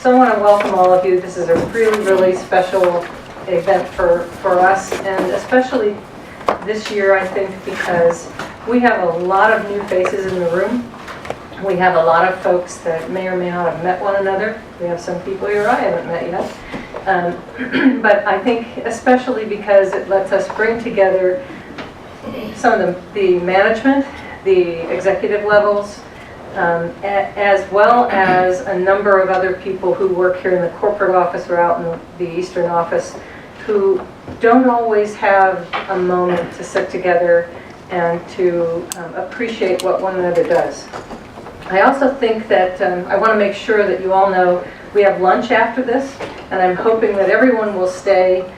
So I want to welcome all of you. This is a really, really special event for us, and especially this year, I think, because we have a lot of new faces in the room. We have a lot of folks that may or may not have met one another. We have some people here I haven't met yet. But I think especially because it lets us bring together some of the management, the executive levels, as well as a number of other people who work here in the corporate office or out in the Eastern office who don't always have a moment to sit together and to appreciate what one another does. I also think that I want to make sure that you all know we have lunch after this, and I'm hoping that everyone will stay,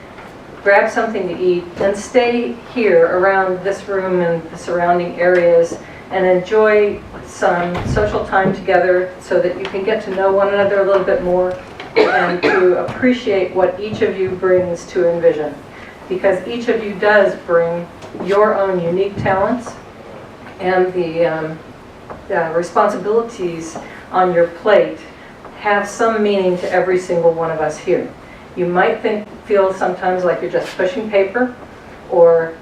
grab something to eat, and stay here around this room and the surrounding areas and enjoy some social time together so that you can get to know one another a little bit more and to appreciate what each of you brings to Envision. Because each of you does bring your own unique talents, and the responsibilities on your plate have some meaning to every single one of us here. You might feel sometimes like you're just pushing paper or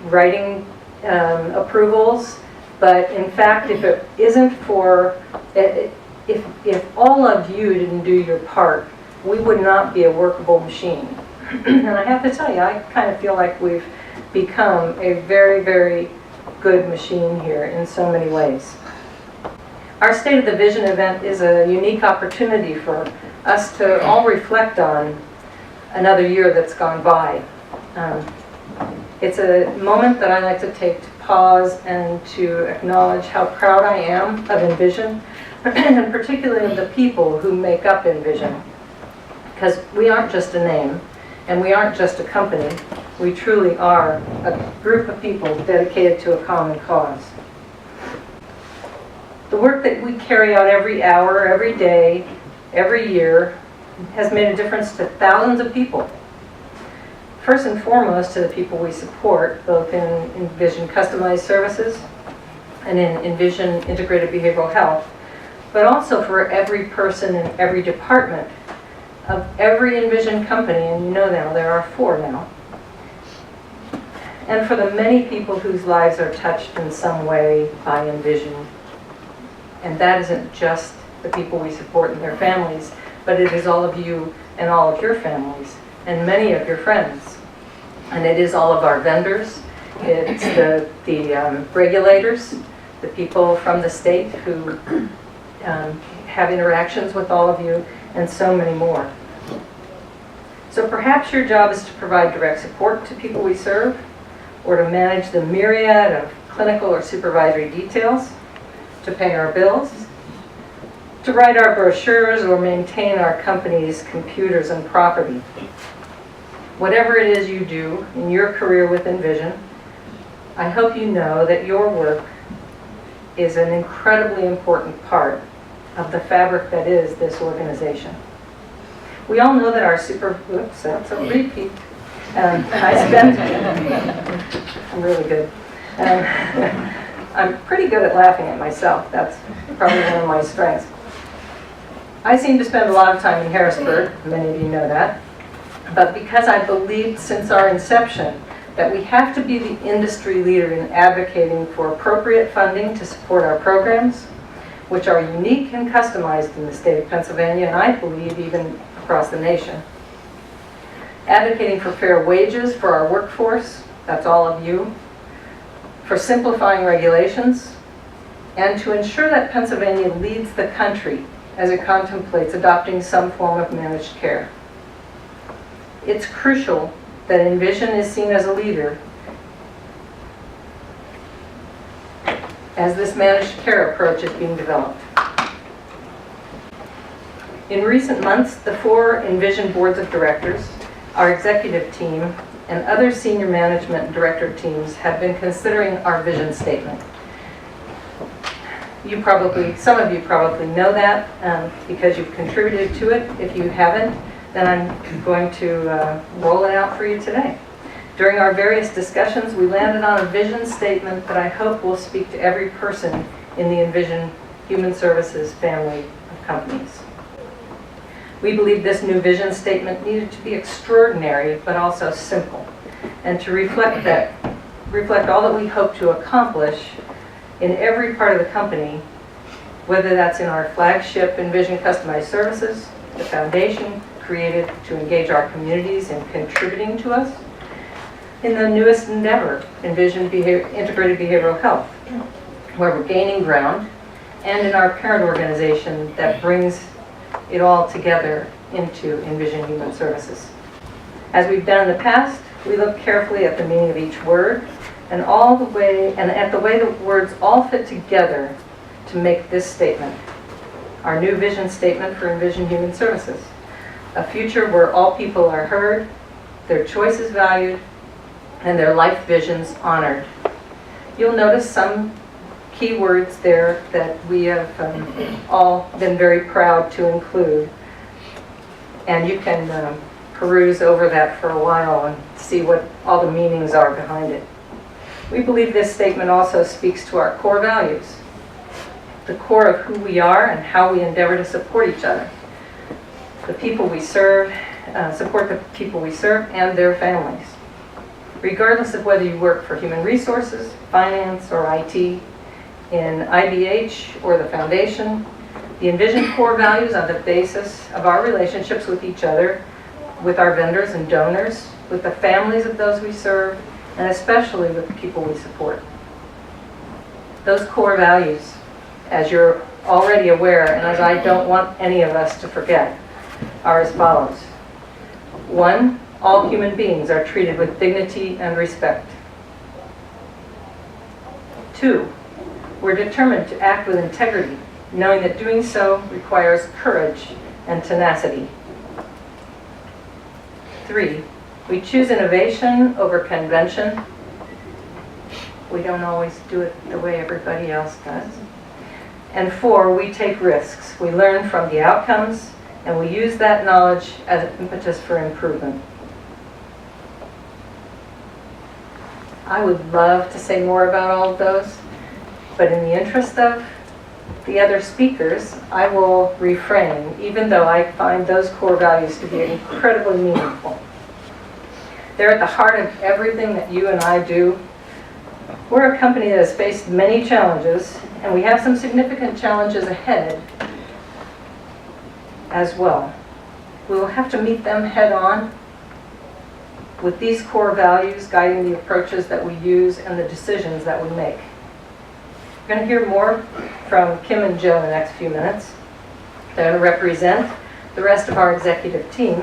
writing approvals, but in fact, if it isn't for, if all of you didn't do your part, we would not be a workable machine. And I have to tell you, I kind of feel like we've become a very, very good machine here in so many ways. Our State of the Vision event is a unique opportunity for us to all reflect on another year that's gone by. It's a moment that I like to take to pause and to acknowledge how proud I am of Envision, and particularly of the people who make up Envision. Because we aren't just a name, and we aren't just a company. We truly are a group of people dedicated to a common cause. The work that we carry out every hour, every day, every year has made a difference to thousands of people. First and foremost to the people we support, both in Envision Customized Services and in Envision Integrated Behavioral Health, but also for every person in every department of every Envision company, and you know now there are 4 now. And for the many people whose lives are touched in some way by Envision. And that isn't just the people we support and their families, but it is all of you and all of your families and many of your friends. And it is all of our vendors. It's the regulators, the people from the state who have interactions with all of you, and so many more. So perhaps your job is to provide direct support to people we serve, or to manage the myriad of clinical or supervisory details, to pay our bills, to write our brochures, or maintain our company's computers and property. Whatever it is you do in your career with Envision, I hope you know that your work is an incredibly important part of the fabric that is this organization. We all know that our oops, that's a repeat. I'm really good. I'm pretty good at laughing at myself. That's probably one of my strengths. I seem to spend a lot of time in Harrisburg, many of you know that, but because I believed since our inception that we have to be the industry leader in advocating for appropriate funding to support our programs, which are unique and customized in the state of Pennsylvania, and I believe even across the nation. Advocating for fair wages for our workforce, that's all of you, for simplifying regulations, and to ensure that Pennsylvania leads the country as it contemplates adopting some form of managed care. It's crucial that Envision is seen as a leader as this managed care approach is being developed. In recent months, the 4 Envision boards of directors, our executive team, and other senior management and director teams have been considering our vision statement. Some of you probably know that because you've contributed to it. If you haven't, then I'm going to roll it out for you today. During our various discussions, we landed on a vision statement that I hope will speak to every person in the Envision Human Services family of companies. We believe this new vision statement needed to be extraordinary, but also simple, and to reflect all that we hope to accomplish in every part of the company, whether that's in our flagship Envision customized services, the foundation created to engage our communities in contributing to us, in the newest endeavor, Envision Integrated Behavioral Health, where we're gaining ground, and in our parent organization that brings it all together into Envision Human Services. As we've done in the past, we look carefully at the meaning of each word and at the way the words all fit together to make this statement, our new vision statement for Envision Human Services, a future where all people are heard, their choices valued, and their life visions honored. You'll notice some key words there that we have all been very proud to include, and you can peruse over that for a while and see what all the meanings are behind it. We believe this statement also speaks to our core values, the core of who we are and how we endeavor to support each other, the people we serve, support the people we serve and their families. Regardless of whether you work for human resources, finance, or IT, in IBH or the foundation, the Envision core values are the basis of our relationships with each other, with our vendors and donors, with the families of those we serve, and especially with the people we support. Those core values, as you're already aware, and as I don't want any of us to forget, are as follows. 1, all human beings are treated with dignity and respect. 2, we're determined to act with integrity, knowing that doing so requires courage and tenacity. 3, we choose innovation over convention. We don't always do it the way everybody else does. And 4, we take risks. We learn from the outcomes, and we use that knowledge as an impetus for improvement. I would love to say more about all of those, but in the interest of the other speakers, I will refrain, even though I find those core values to be incredibly meaningful. They're at the heart of everything that you and I do. We're a company that has faced many challenges, and we have some significant challenges ahead as well. We will have to meet them head on with these core values guiding the approaches that we use and the decisions that we make. We're going to hear more from Kim and Joe in the next few minutes. They're going to represent the rest of our executive team,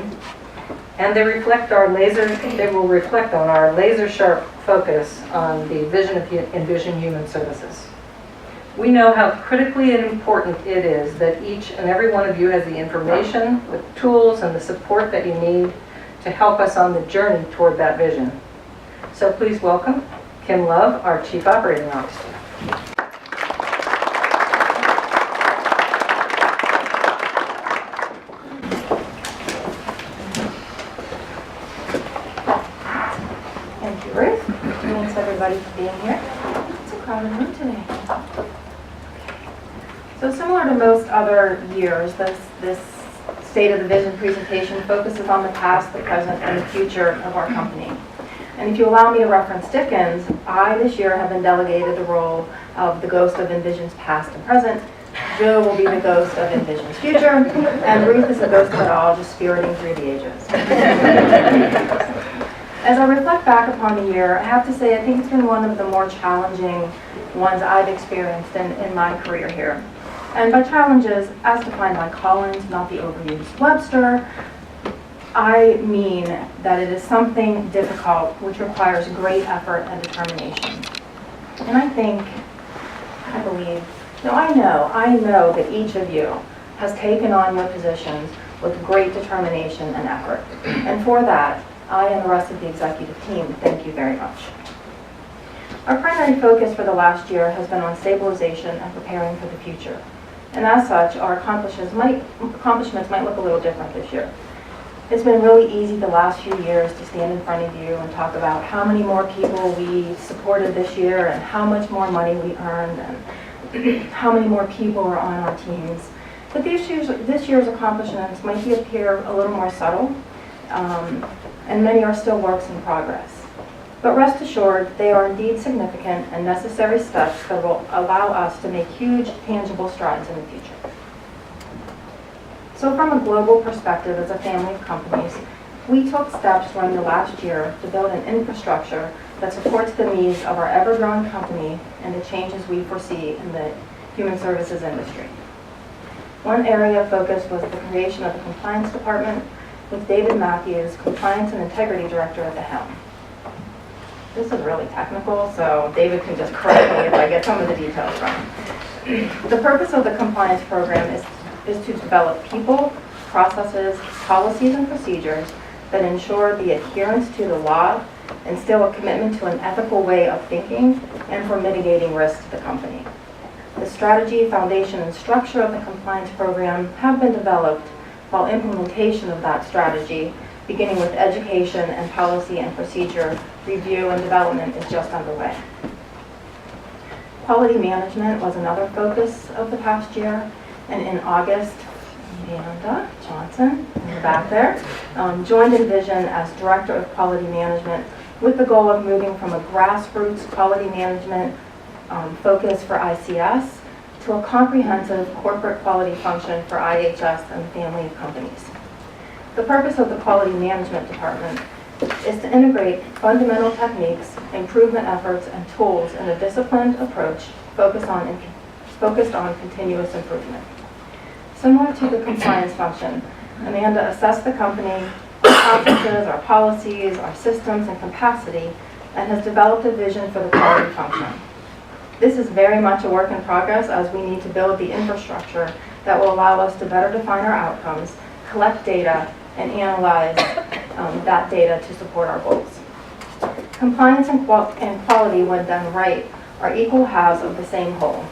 and they will reflect on our laser-sharp focus on the vision of Envision Human Services. We know how critically important it is that each and every one of you has the information, the tools, and the support that you need to help us on the journey toward that vision. So please welcome Kim Love, our Chief Operating Officer. Thank you, Ruth. Thanks everybody for being here. It's a crowded room today. So similar to most other years, this State of the Vision presentation focuses on the past, the present, and the future of our company. And if you allow me to reference Dickens, I this year have been delegated the role of the ghost of Envision's past and present. Joe will be the ghost of Envision's future, and Ruth is the ghost of it all, just spiriting through the ages. As I reflect back upon the year, I have to say I think it's been one of the more challenging ones I've experienced in my career here. And by challenges, as defined by Collins, not the overused Webster, I mean that it is something difficult which requires great effort and determination. And I know that each of you has taken on your positions with great determination and effort. And for that, I and the rest of the executive team thank you very much. Our primary focus for the last year has been on stabilization and preparing for the future. And as such, our accomplishments might look a little different this year. It's been really easy the last few years to stand in front of you and talk about how many more people we supported this year and how much more money we earned and how many more people are on our teams. But this year's accomplishments might appear a little more subtle, and many are still works in progress. But rest assured, they are indeed significant and necessary steps that will allow us to make huge, tangible strides in the future. So from a global perspective, as a family of companies, we took steps during the last year to build an infrastructure that supports the needs of our ever-growing company and the changes we foresee in the human services industry. One area of focus was the creation of the Compliance Department with David Matthews, Compliance and Integrity Director at the helm. This is really technical, so David can just correct me if I get some of the details wrong. The purpose of the compliance program is to develop people, processes, policies, and procedures that ensure the adherence to the law, instill a commitment to an ethical way of thinking, and for mitigating risk to the company. The strategy, foundation, and structure of the compliance program have been developed, while implementation of that strategy, beginning with education and policy and procedure review and development, is just underway. Quality management was another focus of the past year, and in August, Amanda Johnson, in the back there, joined Envision as Director of Quality Management with the goal of moving from a grassroots quality management focus for ICS to a comprehensive corporate quality function for IHS and the family of companies. The purpose of the Quality Management Department is to integrate fundamental techniques, improvement efforts, and tools in a disciplined approach focused on continuous improvement. Similar to the compliance function, Amanda assessed the company, our processes, our policies, our systems, and capacity, and has developed a vision for the quality function. This is very much a work in progress, as we need to build the infrastructure that will allow us to better define our outcomes, collect data, and analyze that data to support our goals. Compliance and quality, when done right, are equal halves of the same whole.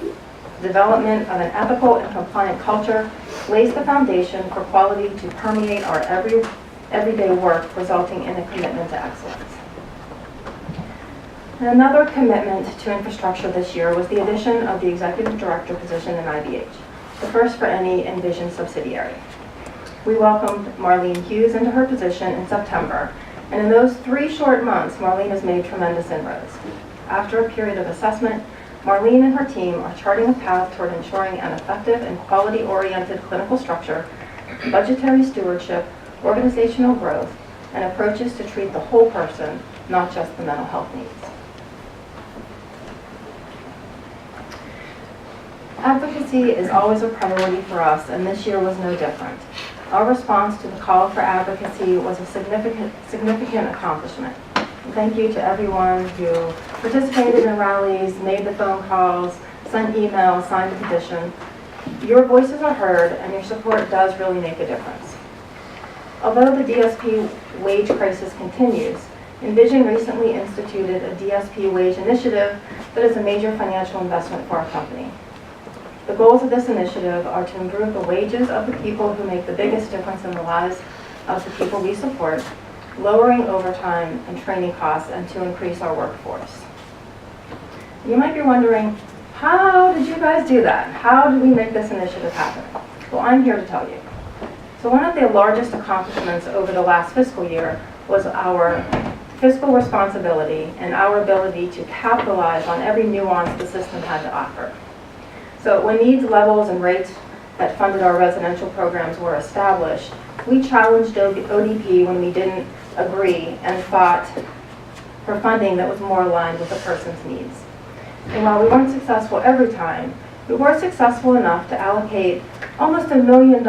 Development of an ethical and compliant culture lays the foundation for quality to permeate our everyday work, resulting in a commitment to excellence. Another commitment to infrastructure this year was the addition of the Executive Director position in IBH, the first for any Envision subsidiary. We welcomed Marlene Hughes into her position in September, and in those 3 short months, Marlene has made tremendous inroads. After a period of assessment, Marlene and her team are charting a path toward ensuring an effective and quality-oriented clinical structure, budgetary stewardship, organizational growth, and approaches to treat the whole person, not just the mental health needs. Advocacy is always a priority for us, and this year was no different. Our response to the call for advocacy was a significant accomplishment. Thank you to everyone who participated in rallies, made the phone calls, sent emails, signed the petition. Your voices are heard, and your support does really make a difference. Although the Dsp wage crisis continues, Envision recently instituted a Dsp Wage Initiative that is a major financial investment for our company. The goals of this initiative are to improve the wages of the people who make the biggest difference in the lives of the people we support, lowering overtime and training costs, and to increase our workforce. You might be wondering, how did you guys do that? How did we make this initiative happen? Well, I'm here to tell you. So one of the largest accomplishments over the last fiscal year was our fiscal responsibility and our ability to capitalize on every nuance the system had to offer. So when needs levels and rates that funded our residential programs were established, we challenged ODP when we didn't agree and fought for funding that was more aligned with the person's needs. And while we weren't successful every time, we were successful enough to allocate almost $1 million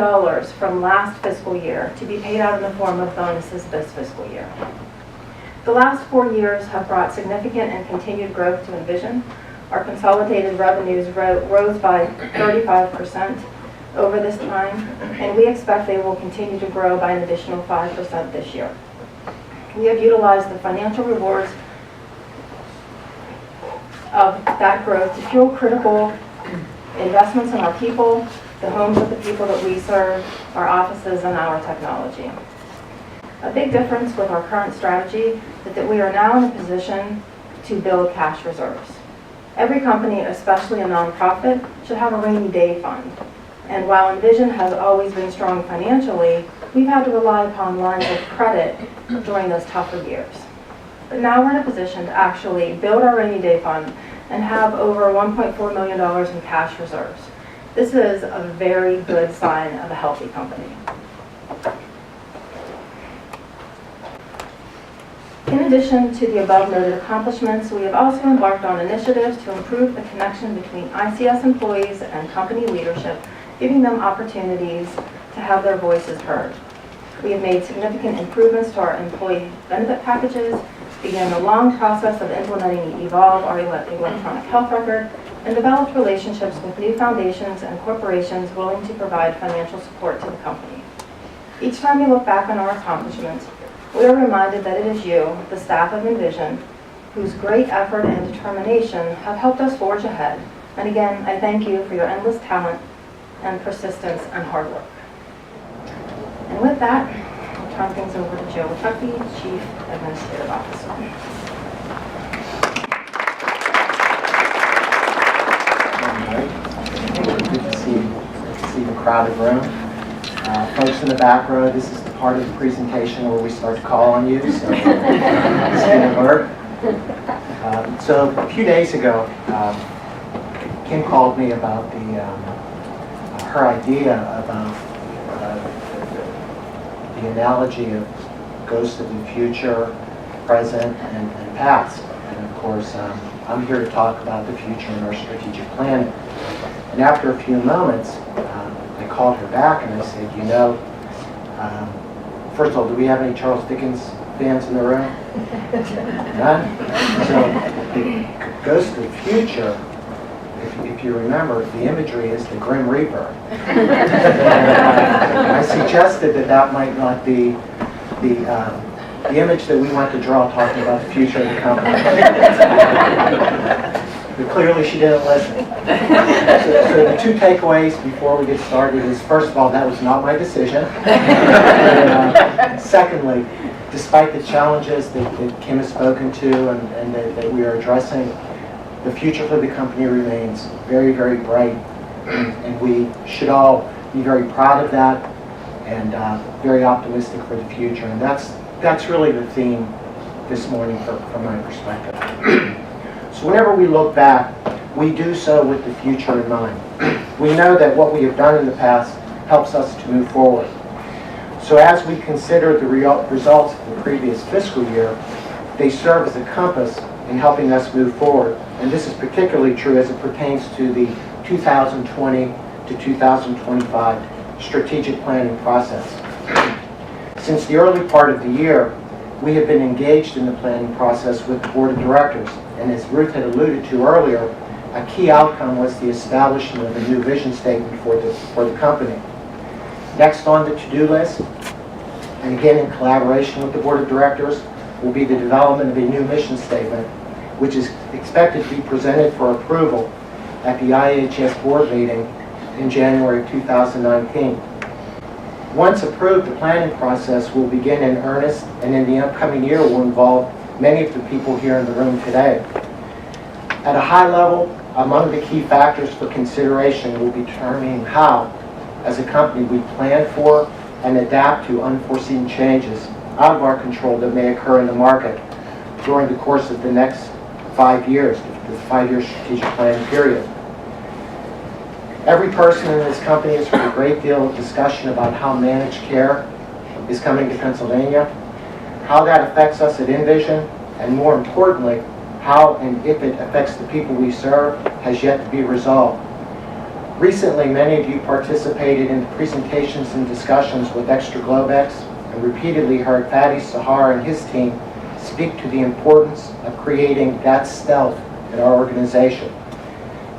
from last fiscal year to be paid out in the form of bonuses this fiscal year. The last 4 years have brought significant and continued growth to Envision. Our consolidated revenues rose by 35% over this time, and we expect they will continue to grow by an additional 5% this year. We have utilized the financial rewards of that growth to fuel critical investments in our people, the homes of the people that we serve, our offices, and our technology. A big difference with our current strategy is that we are now in a position to build cash reserves. Every company, especially a nonprofit, should have a rainy day fund. And while Envision has always been strong financially, we've had to rely upon lines of credit during those tougher years. But now we're in a position to actually build our rainy day fund and have over $1.4 million in cash reserves. This is a very good sign of a healthy company. In addition to the above noted accomplishments, we have also embarked on initiatives to improve the connection between ICS employees and company leadership, giving them opportunities to have their voices heard. We have made significant improvements to our employee benefit packages, began the long process of implementing Evolve, our electronic health record, and developed relationships with new foundations and corporations willing to provide financial support to the company. Each time we look back on our accomplishments, we are reminded that it is you, the staff of Envision, whose great effort and determination have helped us forge ahead. And again, I thank you for your endless talent and persistence and hard work. And with that, I'll turn things over to Joe Tuckey, Chief Administrative Officer. Good to see the crowded room. Folks in the back row, this is the part of the presentation where we start to call on you, so stay alert. So a few days ago, Kim called me about her idea about the analogy of ghosts of the future, present, and past. And of course, I'm here to talk about the future and our strategic planning. And after a few moments, I called her back and I said, you know, first of all, do we have any Charles Dickens fans in the room? None? So the ghost of the future, if you remember, the imagery is the Grim Reaper. I suggested that might not be the image that we want to draw talking about the future of the company. But clearly she didn't listen. So the two takeaways before we get started is, first of all, that was not my decision. And, secondly, despite the challenges that Kim has spoken to and that we are addressing, the future for the company remains very, very bright. And we should all be very proud of that and very optimistic for the future. And that's really the theme this morning from my perspective. So whenever we look back, we do so with the future in mind. We know that what we have done in the past helps us to move forward. So as we consider the results of the previous fiscal year, they serve as a compass in helping us move forward. And this is particularly true as it pertains to the 2020 to 2025 strategic planning process. Since the early part of the year, we have been engaged in the planning process with the Board of Directors. And as Ruth had alluded to earlier, a key outcome was the establishment of a new vision statement for the company. Next on the to-do list, and again in collaboration with the Board of Directors, will be the development of a new mission statement, which is expected to be presented for approval at the IHS board meeting in January of 2019. Once approved, the planning process will begin in earnest, and in the upcoming year will involve many of the people here in the room today. At a high level, among the key factors for consideration will be determining how, as a company, we plan for and adapt to unforeseen changes out of our control that may occur in the market during the course of the next 5 years, the 5-year strategic planning period. Every person in this company has heard a great deal of discussion about how managed care is coming to Pennsylvania, how that affects us at InVision, and more importantly, how and if it affects the people we serve has yet to be resolved. Recently, many of you participated in presentations and discussions with Extra Globex and repeatedly heard Fadi Sahar and his team speak to the importance of creating that stealth in our organization.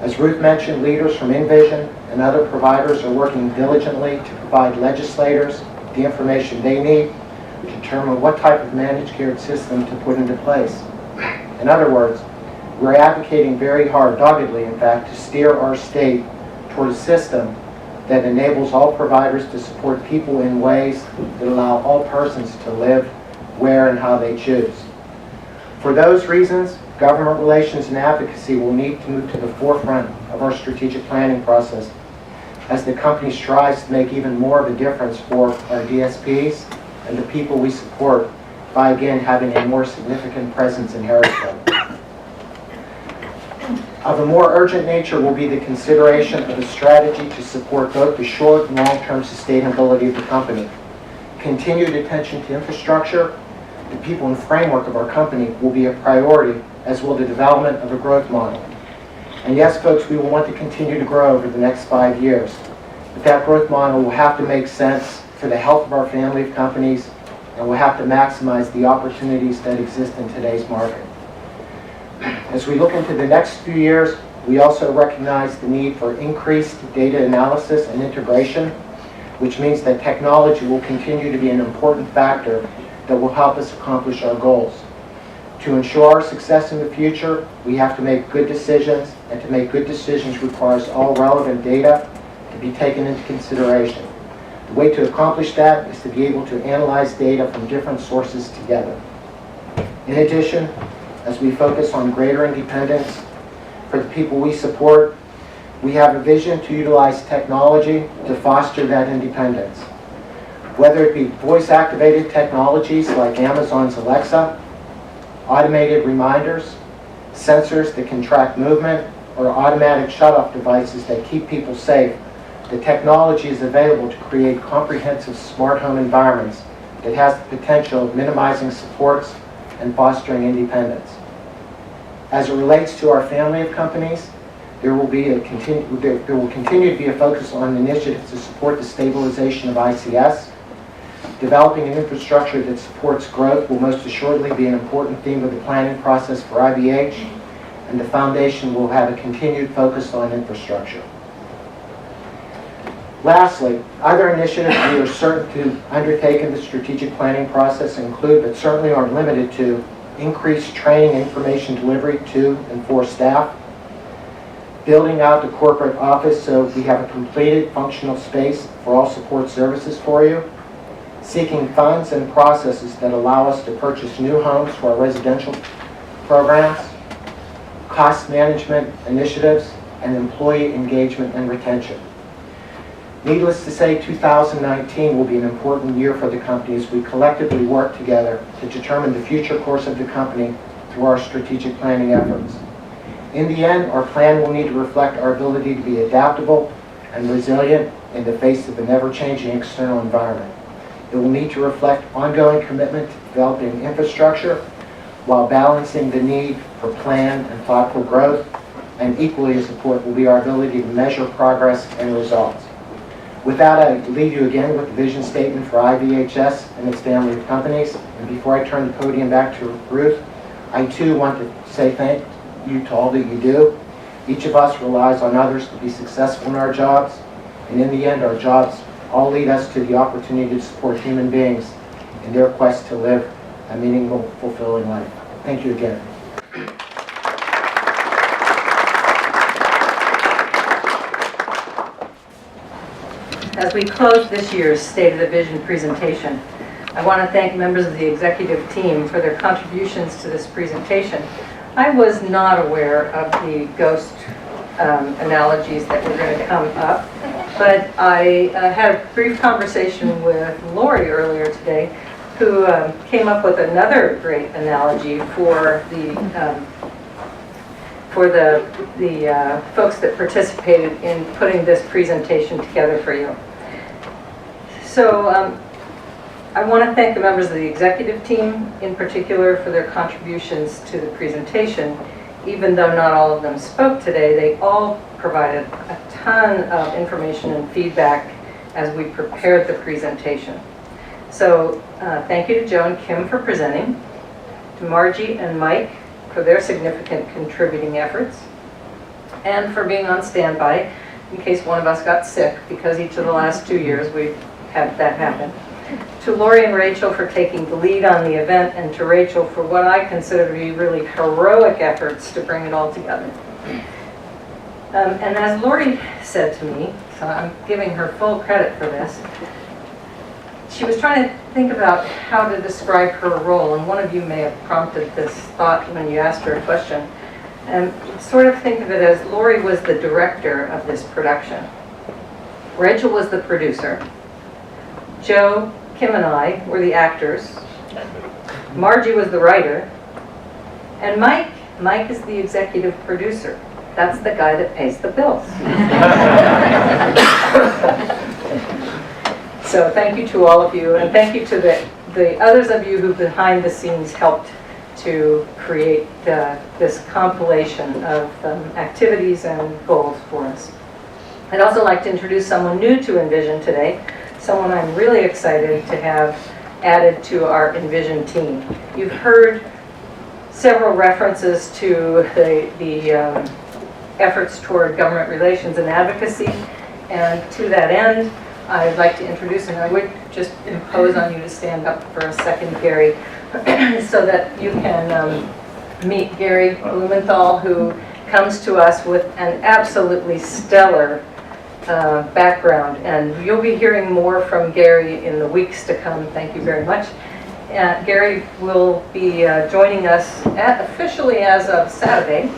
As Ruth mentioned, leaders from InVision and other providers are working diligently to provide legislators the information they need to determine what type of managed care system to put into place. In other words, we're advocating very hard, doggedly in fact, to steer our state toward a system that enables all providers to support people in ways that allow all persons to live where and how they choose. For those reasons, government relations and advocacy will need to move to the forefront of our strategic planning process. as the company strives to make even more of a difference for our DSPs and the people we support by again having a more significant presence in Harrisburg. Of a more urgent nature will be the consideration of a strategy to support both the short and long-term sustainability of the company. Continued attention to infrastructure, the people and framework of our company will be a priority, as will the development of a growth model. And yes, folks, we will want to continue to grow over the next 5 years. But that growth model will have to make sense for the health of our family of companies, and will have to maximize the opportunities that exist in today's market. As we look into the next few years, we also recognize the need for increased data analysis and integration, which means that technology will continue to be an important factor that will help us accomplish our goals. To ensure our success in the future, we have to make good decisions, and to make good decisions requires all relevant data to be taken into consideration. The way to accomplish that is to be able to analyze data from different sources together. In addition, as we focus on greater independence for the people we support, we have a vision to utilize technology to foster that independence. Whether it be voice-activated technologies like Amazon's Alexa, automated reminders, sensors that can track movement, or automatic shut-off devices that keep people safe, the technology is available to create comprehensive smart home environments that has the potential of minimizing supports and fostering independence. As it relates to our family of companies, there will continue to be a focus on initiatives to support the stabilization of ICS. Developing an infrastructure that supports growth will most assuredly be an important theme of the planning process for IBH, and the foundation will have a continued focus on infrastructure. Lastly, other initiatives we are certain to undertake in the strategic planning process include, but certainly aren't limited to, increased training and information delivery to and for staff, building out the corporate office so we have a completed functional space for all support services for you, seeking funds and processes that allow us to purchase new homes for our residential programs, cost management initiatives, and employee engagement and retention. Needless to say, 2019 will be an important year for the company as we collectively work together to determine the future course of the company through our strategic planning efforts. In the end, our plan will need to reflect our ability to be adaptable and resilient in the face of an ever-changing external environment. It will need to reflect ongoing commitment to developing infrastructure while balancing the need for planned and thoughtful growth, and equally as important will be our ability to measure progress and results. With that, I leave you again with the vision statement for IBHS and its family of companies. And before I turn the podium back to Ruth, I too want to say thank you to all that you do. Each of us relies on others to be successful in our jobs, and in the end, our jobs all lead us to the opportunity to support human beings in their quest to live a meaningful, fulfilling life. Thank you again. As we close this year's State of the Vision presentation, I want to thank members of the executive team for their contributions to this presentation. I was not aware of the ghost analogies that were going to come up, but I had a brief conversation with Lori earlier today, who came up with another great analogy for the folks that participated in putting this presentation together for you. So I want to thank the members of the executive team in particular for their contributions to the presentation. Even though not all of them spoke today, they all provided a ton of information and feedback as we prepared the presentation. So thank you to Joe and Kim for presenting, to Margie and Mike for their significant contributing efforts, and for being on standby in case one of us got sick, because each of the last 2 years we've had that happen. To Lori and Rachel for taking the lead on the event, and to Rachel for what I consider to be really heroic efforts to bring it all together. And as Lori said to me, so I'm giving her full credit for this, she was trying to think about how to describe her role, and one of you may have prompted this thought when you asked her a question. And sort of think of it as Lori was the director of this production. Rachel was the producer. Joe, Kim, and I were the actors. Margie was the writer. And Mike is the executive producer. That's the guy that pays the bills. So thank you to all of you, and thank you to the others of you who behind the scenes helped to create this compilation of activities and goals for us. I'd also like to introduce someone new to Envision today, someone I'm really excited to have added to our Envision team. You've heard several references to the efforts toward government relations and advocacy, and to that end, I'd like to introduce, and I would just impose on you to stand up for a second, Gary, so that you can meet Gary Blumenthal, who comes to us with an absolutely stellar background. And you'll be hearing more from Gary in the weeks to come. Thank you very much. Gary will be joining us officially as of Saturday,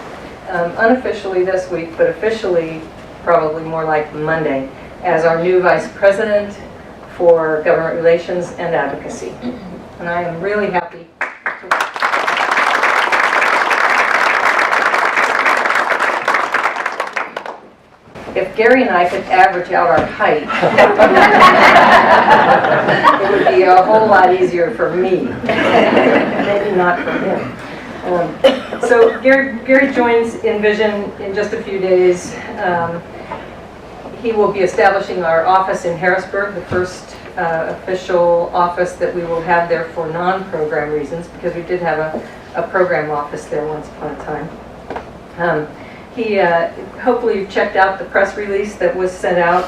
unofficially this week, but officially probably more like Monday, as our new Vice President for Government Relations and Advocacy. And I am really happy to If Gary and I could average out our height, it would be a whole lot easier for me. Maybe not for him. So Gary joins Envision in just a few days. He will be establishing our office in Harrisburg, the first official office that we will have there for non-program reasons, because we did have a program office there once upon a time. Hopefully you've checked out the press release that was sent out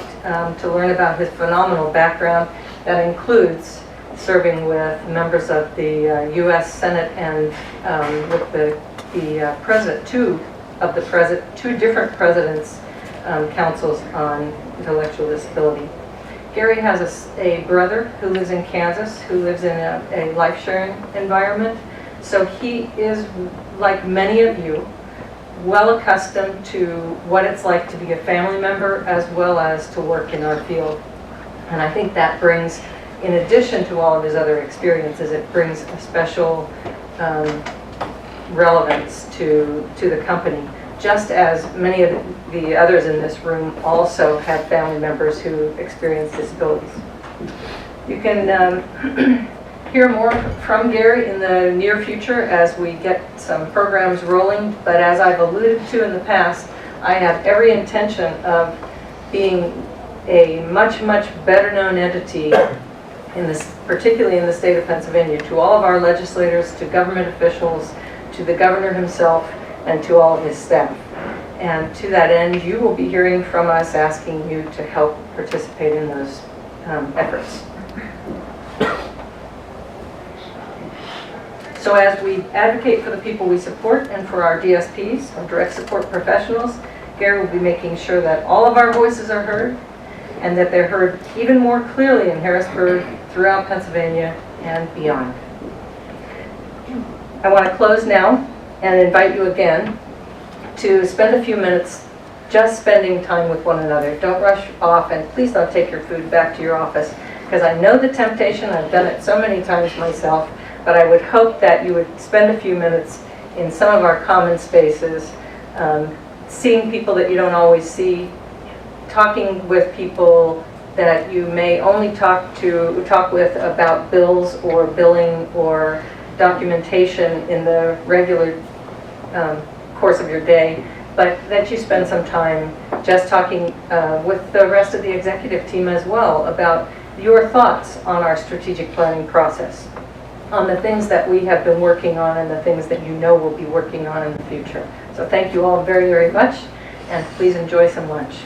to learn about his phenomenal background that includes serving with members of the U.S. Senate and with the president, two different presidents' councils on intellectual disability. Gary has a brother who lives in Kansas, who lives in a life-sharing environment. So he is, like many of you, well accustomed to what it's like to be a family member as well as to work in our field. And I think that brings, in addition to all of his other experiences, it brings a special relevance to the company, just as many of the others in this room also have family members who experience disabilities. You can hear more from Gary in the near future as we get some programs rolling, but as I've alluded to in the past, I have every intention of being a much, much better known entity particularly in the state of Pennsylvania, to all of our legislators, to government officials, to the governor himself, and to all of his staff. And to that end, you will be hearing from us asking you to help participate in those efforts. So as we advocate for the people we support and for our DSPs, our direct support professionals, Gary will be making sure that all of our voices are heard and that they're heard even more clearly in Harrisburg, throughout Pennsylvania, and beyond. I want to close now and invite you again to spend a few minutes just spending time with one another. Don't rush off, and please don't take your food back to your office, because I know the temptation. I've done it so many times myself, but I would hope that you would spend a few minutes in some of our common spaces, seeing people that you don't always see, talking with people that you may only talk with about bills or billing or documentation in the regular course of your day, but that you spend some time just talking with the rest of the executive team as well about your thoughts on our strategic planning process, on the things that we have been working on and the things that you know we'll be working on in the future. So thank you all very, very much, and please enjoy some lunch.